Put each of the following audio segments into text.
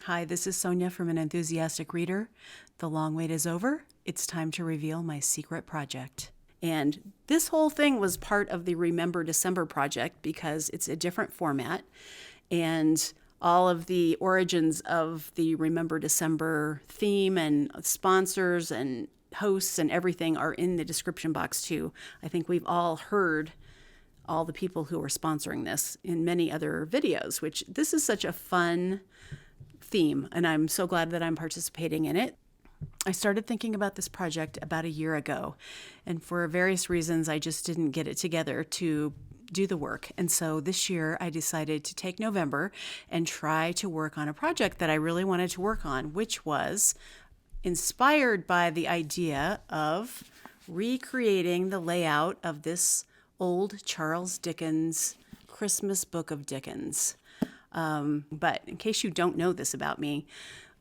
Hi, this is Sonia from An Enthusiastic Reader. The long wait is over. It's time to reveal my secret project. And this whole thing was part of the Remember December project because it's a different format. And all of the origins of the Remember December theme and sponsors and hosts and everything are in the description box too. I think we've all heard all the people who are sponsoring this in many other videos, which this is such a fun theme, and I'm so glad that I'm participating in it. I started thinking about this project about a year ago, and for various reasons, I just didn't get it together to do the work. And so this year, I decided to take November and try to work on a project that I really wanted to work on, which was inspired by the idea of recreating the layout of this old Charles Dickens Christmas book of Dickens. But in case you don't know this about me,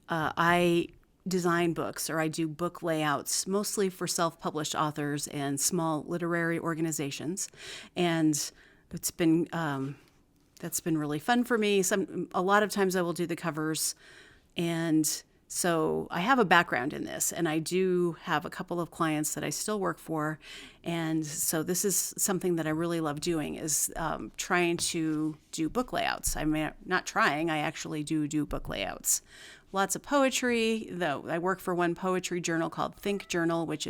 I design books, or I do book layouts mostly for self-published authors and small literary organizations. And it's been that's been really fun for me. A lot of times I will do the covers, and so I have a background in this, and I do have a couple of clients that I still work for. And so this is something that I really love doing, is trying to do book layouts. I mean, not trying, I actually do book layouts. Lots of poetry, though. I work for one poetry journal called Think Journal, which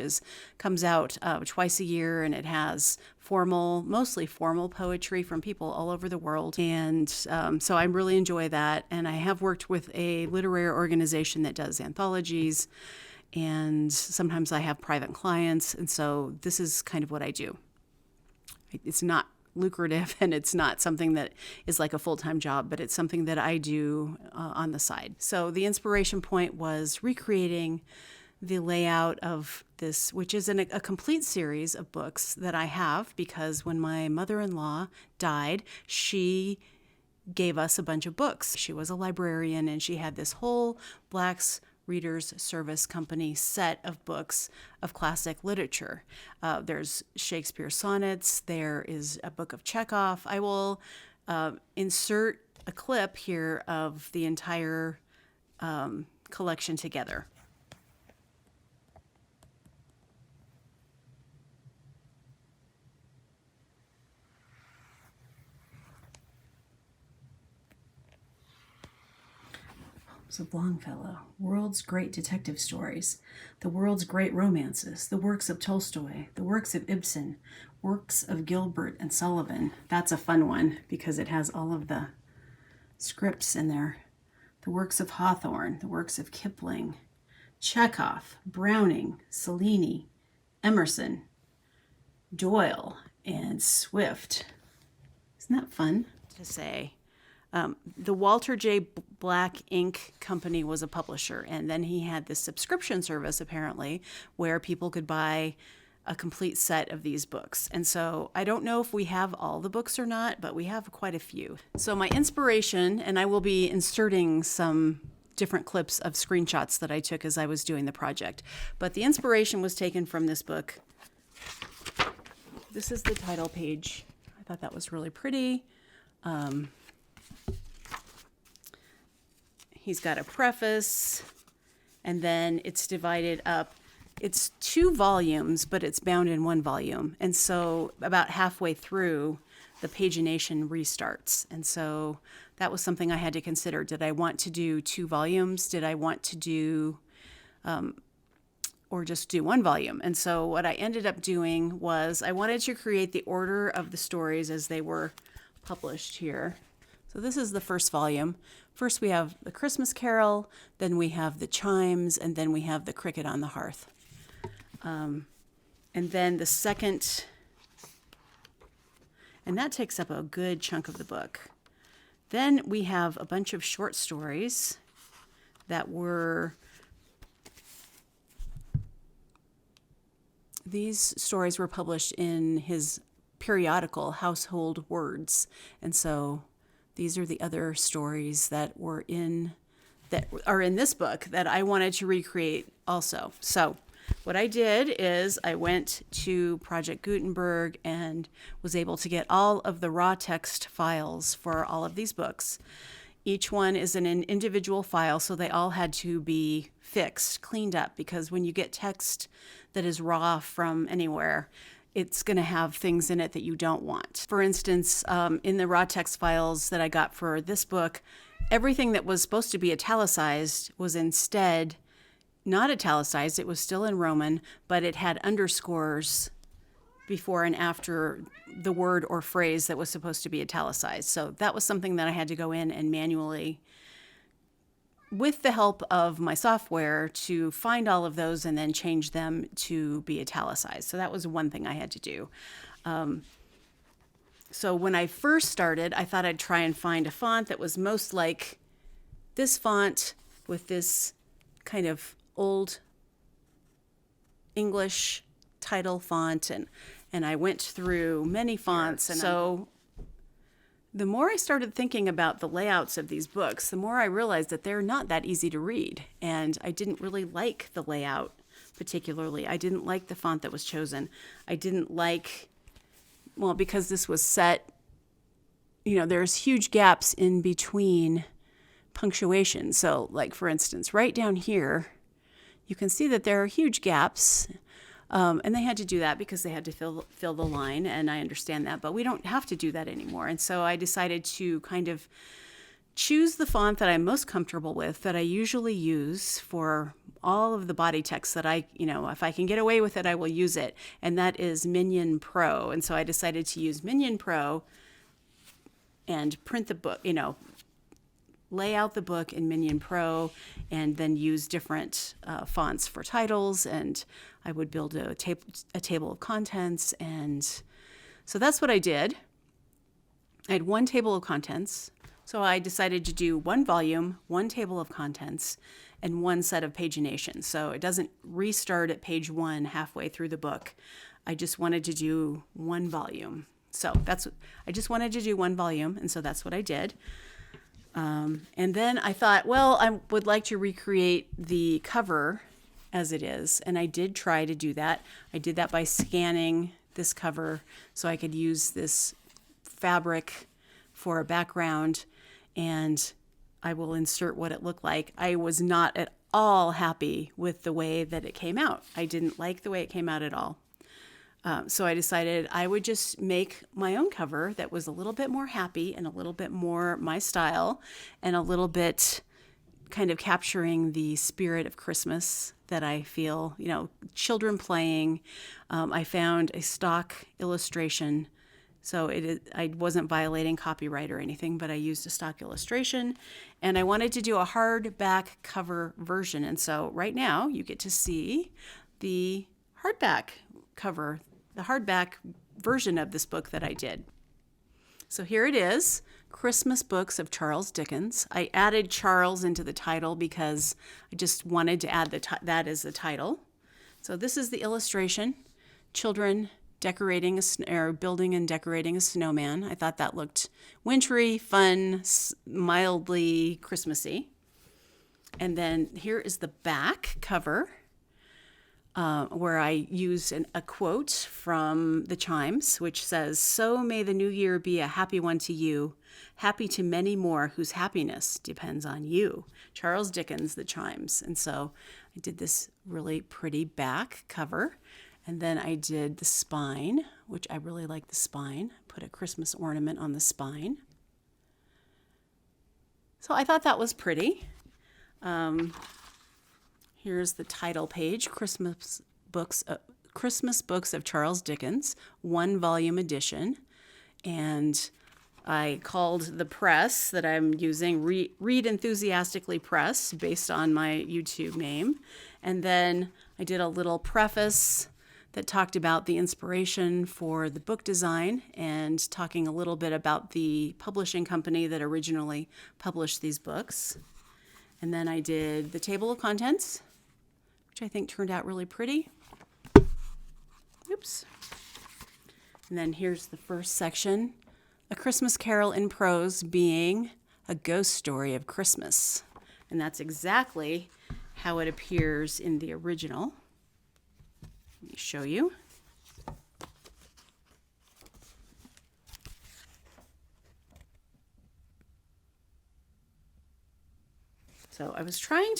comes out twice a year, and it has mostly formal poetry from people all over the world. And so I really enjoy that. And I have worked with a literary organization that does anthologies, and sometimes I have private clients. And so this is kind of what I do. It's not lucrative, and it's not something that is like a full-time job, but it's something that I do on the side. So the inspiration point was recreating the layout of this, which is a complete series of books that I have, because when my mother-in-law died, she gave us a bunch of books. She was a librarian, and she had this whole Black's Readers Service Company set of books of classic literature. There's Shakespeare sonnets. There is a book of Chekhov. I will insert a clip here of the entire collection together. Of Longfellow, world's great detective stories, the world's great romances, the works of Tolstoy, the works of Ibsen, works of Gilbert and Sullivan. That's a fun one because it has all of the scripts in there. The works of Hawthorne, the works of Kipling, Chekhov, Browning, Cellini, Emerson, Doyle, and Swift. Isn't that fun to say? The Walter J. Black Ink Company was a publisher, and then he had this subscription service, apparently, where people could buy a complete set of these books. And so I don't know if we have all the books or not, but we have quite a few. So my inspiration, and I will be inserting some different clips of screenshots that I took as I was doing the project, but the inspiration was taken from this book. This is the title page. I thought that was really pretty. He's got a preface, and then it's divided up. It's 2 volumes, but it's bound in 1 volume. And so about halfway through, the pagination restarts. And so that was something I had to consider. Did I want to do 2 volumes? Did I want to do, or just do 1 volume? And so what I ended up doing was I wanted to create the order of the stories as they were published here. So this is the first volume. First we have the Christmas Carol, then we have the Chimes, and then we have the Cricket on the Hearth. And then the second, and that takes up a good chunk of the book. Then we have a bunch of short stories that these stories were published in his periodical Household Words. And so these are the other stories that are in this book that I wanted to recreate also. So what I did is I went to Project Gutenberg and was able to get all of the raw text files for all of these books. Each one is an individual file, so they all had to be fixed, cleaned up, because when you get text that is raw from anywhere, it's going to have things in it that you don't want. For instance, in the raw text files that I got for this book, everything that was supposed to be italicized was instead not italicized. It was still in Roman, but it had underscores before and after the word or phrase that was supposed to be italicized. So that was something that I had to go in and manually, with the help of my software, to find all of those and then change them to be italicized. So that was one thing I had to do. So when I first started, I thought I'd try and find a font that was most like this font with this kind of old English title font, and I went through many fonts. And so the more I started thinking about the layouts of these books, the more I realized that they're not that easy to read. And I didn't really like the layout particularly. I didn't like the font that was chosen. I didn't like, well, because this was set, there's huge gaps in between punctuation. So like, for instance, right down here, you can see that there are huge gaps. And they had to do that because they had to fill the line, and I understand that, but we don't have to do that anymore. And so I decided to kind of choose the font that I'm most comfortable with, that I usually use for all of the body text that if I can get away with it, I will use it. And that is Minion Pro. And so I decided to use Minion Pro and print the book, lay out the book in Minion Pro, and then use different fonts for titles, and I would build a table of contents. And so that's what I did. I had one table of contents, so I decided to do one volume, one table of contents, and one set of pagination. So it doesn't restart at page 1 halfway through the book. I just wanted to do one volume. So I just wanted to do one volume, and so that's what I did. And then I thought, well, I would like to recreate the cover as it is. And I did try to do that. I did that by scanning this cover so I could use this fabric for a background, and I will insert what it looked like. I was not at all happy with the way that it came out. I didn't like the way it came out at all. So I decided I would just make my own cover that was a little bit more happy and a little bit more my style and a little bit kind of capturing the spirit of Christmas that I feel, children playing. I found a stock illustration. So I wasn't violating copyright or anything, but I used a stock illustration, and I wanted to do a hardback cover version. And so right now you get to see the hardback cover, the hardback version of this book that I did. So here it is, Christmas Books of Charles Dickens. I added Charles into the title because I just wanted to add that as the title. So this is the illustration, children decorating building and decorating a snowman. I thought that looked wintry, fun, mildly Christmassy. And then here is the back cover, where I use a quote from the Chimes, which says, "So may the new year be a happy one to you, happy to many more whose happiness depends on you." Charles Dickens, the Chimes. And so I did this really pretty back cover. And then I did the spine, which I really like the spine. Put a Christmas ornament on the spine. So I thought that was pretty. Here's the title page, Christmas Books of Charles Dickens, 1-volume edition. And I called the press that I'm using Read Enthusiastically Press, based on my YouTube name. And then I did a little preface that talked about the inspiration for the book design and talking a little bit about the publishing company that originally published these books. And then I did the table of contents, which I think turned out really pretty. Oops. And then here's the first section, A Christmas Carol in Prose being a ghost story of Christmas. And that's exactly how it appears in the original. Let me show you. So I was trying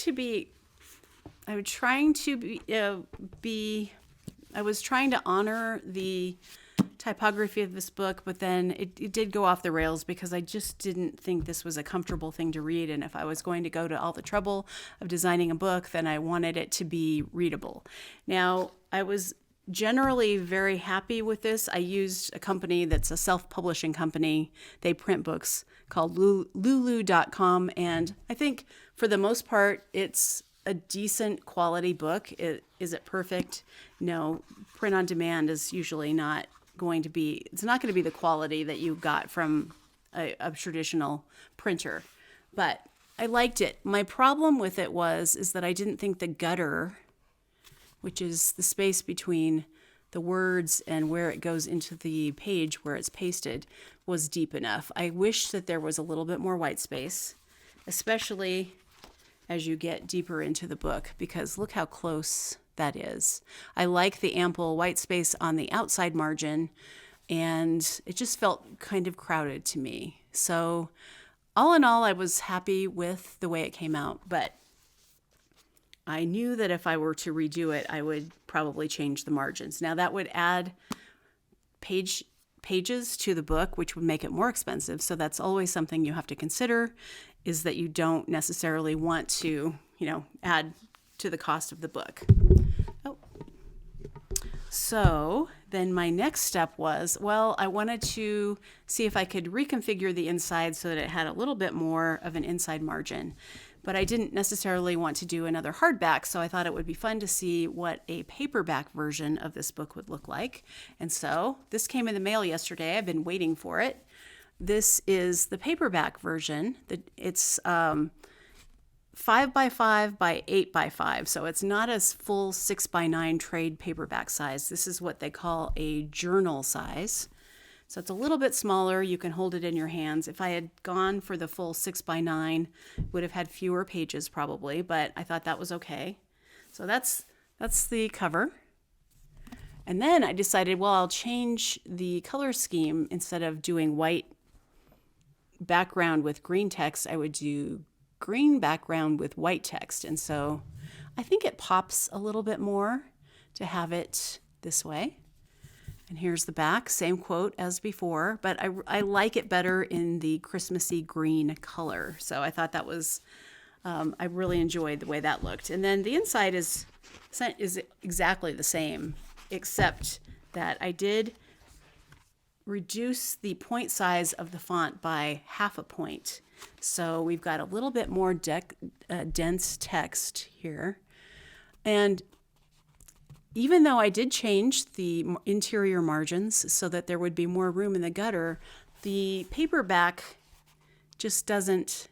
to honor the typography of this book, but then it did go off the rails because I just didn't think this was a comfortable thing to read. And if I was going to go to all the trouble of designing a book, then I wanted it to be readable. Now, I was generally very happy with this. I used a company that's a self-publishing company. They print books called lulu.com. And I think for the most part, it's a decent quality book. Is it perfect? No. Print on demand is usually not going to be, it's not going to be the quality that you got from a traditional printer. But I liked it. My problem with it is that I didn't think the gutter, which is the space between the words and where it goes into the page where it's pasted, was deep enough. I wish that there was a little bit more white space, especially as you get deeper into the book, because look how close that is. I like the ample white space on the outside margin, and it just felt kind of crowded to me. So all in all, I was happy with the way it came out, but I knew that if I were to redo it, I would probably change the margins. Now that would add pages to the book, which would make it more expensive. So that's always something you have to consider, is that you don't necessarily want to, add to the cost of the book. So then my next step was, I wanted to see if I could reconfigure the inside so that it had a little bit more of an inside margin. But I didn't necessarily want to do another hardback, so I thought it would be fun to see what a paperback version of this book would look like. And so this came in the mail yesterday. I've been waiting for it. This is the paperback version. It's 5x5 by 8x5, so it's not a full 6x9 trade paperback size. This is what they call a journal size. So it's a little bit smaller. You can hold it in your hands. If I had gone for the full 6x9, it would have had fewer pages probably, but I thought that was okay. So that's the cover. And then I decided, I'll change the color scheme. Instead of doing white background with green text, I would do green background with white text. And so I think it pops a little bit more to have it this way. And here's the back, same quote as before, but I like it better in the Christmassy green color. So I thought that was, I really enjoyed the way that looked. And then the inside is exactly the same, except that I did reduce the point size of the font by 0.5 point. So we've got a little bit more dense text here. And even though I did change the interior margins so that there would be more room in the gutter, the paperback just doesn't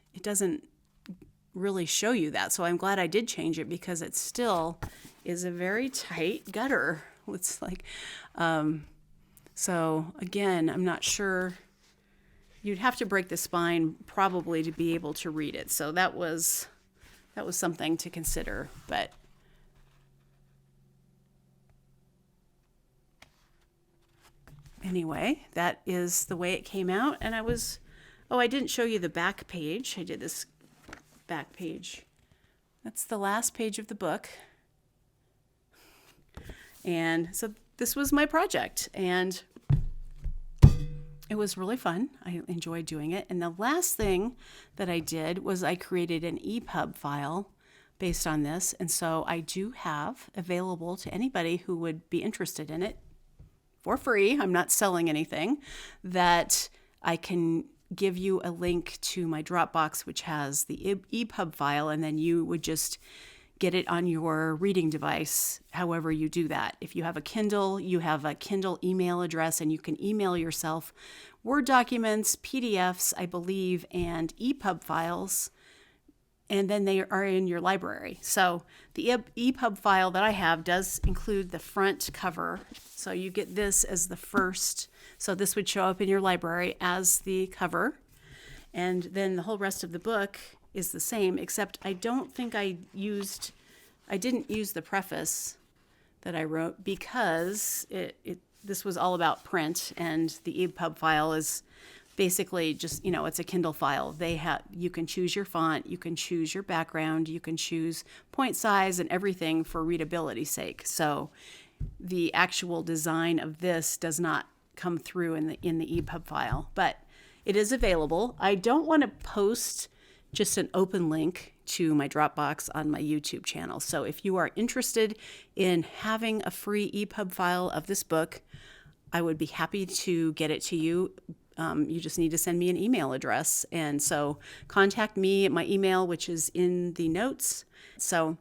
really show you that. So I'm glad I did change it, because it still is a very tight gutter. It's like, so again, I'm not sure. You'd have to break the spine probably to be able to read it. So that was something to consider, but anyway, that is the way it came out. And I didn't show you the back page. I did this back page. That's the last page of the book. And so this was my project, and it was really fun. I enjoyed doing it. And the last thing that I did was I created an EPUB file based on this. And so I do have available to anybody who would be interested in it for free. I'm not selling anything. That I can give you a link to my Dropbox, which has the EPUB file, and then you would just get it on your reading device, however you do that. If you have a Kindle, you have a Kindle email address, and you can email yourself Word documents, PDFs, I believe, and EPUB files, and then they are in your library. So the EPUB file that I have does include the front cover. So you get this as the first. So this would show up in your library as the cover. And then the whole rest of the book is the same, except I don't think I didn't use the preface that I wrote, because this was all about print, and the EPUB file is basically just, it's a Kindle file. You can choose your font, you can choose your background, you can choose point size and everything for readability's sake. So the actual design of this does not come through in the EPUB file, but it is available. I don't want to post just an open link to my Dropbox on my YouTube channel. So if you are interested in having a free EPUB file of this book, I would be happy to get it to you. You just need to send me an email address. And so contact me at my email, which is in the notes. So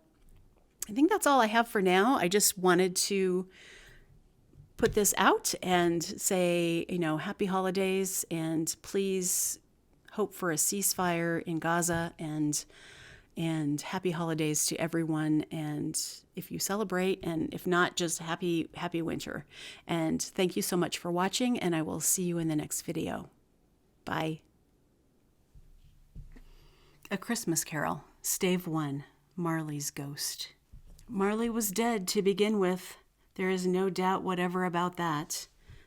I think that's all I have for now. I just wanted to put this out and say, happy holidays, and please hope for a ceasefire in Gaza, and happy holidays to everyone. And if you celebrate, and if not, just happy winter. And thank you so much for watching, and I will see you in the next video. Bye. A Christmas Carol, Stave 1, Marley's Ghost. Marley was dead to begin with. There is no doubt whatever about that.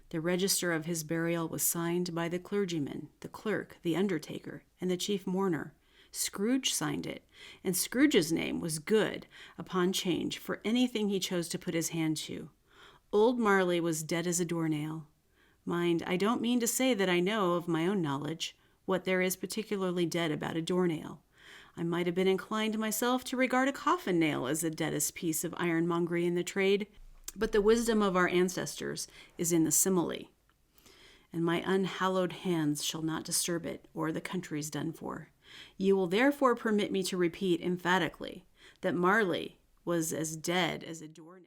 The register of his burial was signed by the clergyman, the clerk, the undertaker, and the chief mourner. Scrooge signed it, and Scrooge's name was good upon change for anything he chose to put his hand to. Old Marley was dead as a doornail. Mind, I don't mean to say that I know of my own knowledge what there is particularly dead about a doornail. I might have been inclined myself to regard a coffin nail as the deadest piece of ironmongery in the trade, but the wisdom of our ancestors is in the simile, and my unhallowed hands shall not disturb it, or the country's done for. You will therefore permit me to repeat emphatically that Marley was as dead as a doornail.